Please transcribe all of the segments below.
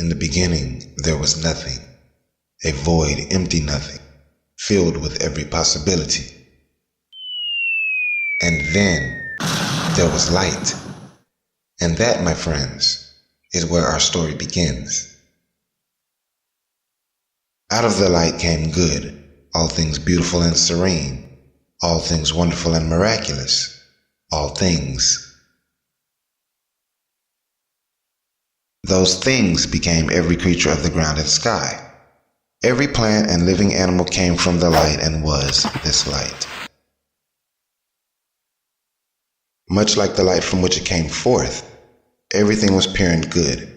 In the beginning, there was nothing, a void, empty nothing, filled with every possibility. And then there was light. And that, my friends, is where our story begins. Out of the light came good, all things beautiful and serene, all things wonderful and miraculous, all things. Those things became every creature of the ground and sky. Every plant and living animal came from the light and was this light. Much like the light from which it came forth, everything was pure and good.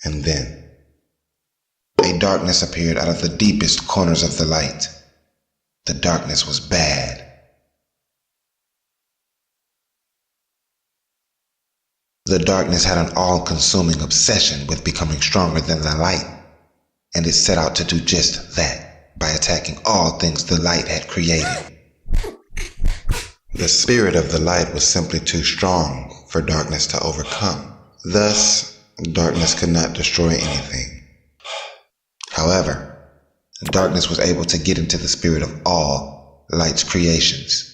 And then a darkness appeared out of the deepest corners of the light. The darkness was bad. The darkness had an all-consuming obsession with becoming stronger than the light, and it set out to do just that by attacking all things the light had created. The spirit of the light was simply too strong for darkness to overcome. Thus, darkness could not destroy anything. However, darkness was able to get into the spirit of all light's creations.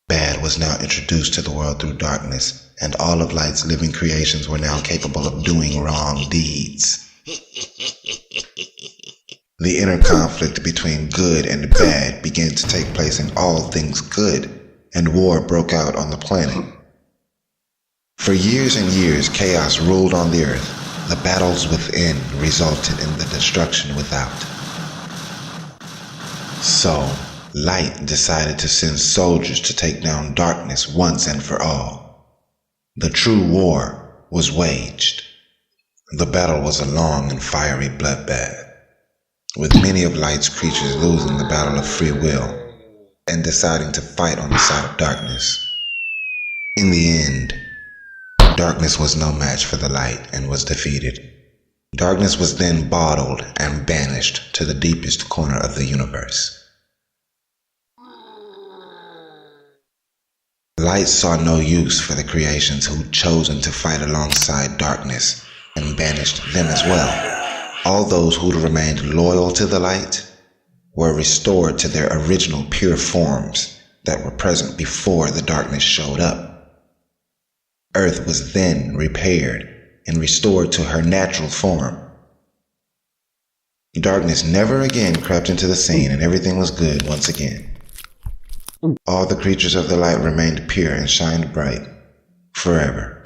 Bad was now introduced to the world through darkness, and all of light's living creations were now capable of doing wrong deeds. The inner conflict between good and bad began to take place in all things good, and war broke out on the planet. For years and years, chaos ruled on the earth. The battles within resulted in the destruction without. So, light decided to send soldiers to take down darkness once and for all. The true war was waged. The battle was a long and fiery bloodbath, with many of light's creatures losing the battle of free will and deciding to fight on the side of darkness. In the end, darkness was no match for the light and was defeated. Darkness was then bottled and banished to the deepest corner of the universe. Light saw no use for the creations who'd chosen to fight alongside darkness and banished them as well. All those who'd remained loyal to the light were restored to their original pure forms that were present before the darkness showed up. Earth was then repaired and restored to her natural form. Darkness never again crept into the scene, and everything was good once again. All the creatures of the light remained pure and shined bright forever.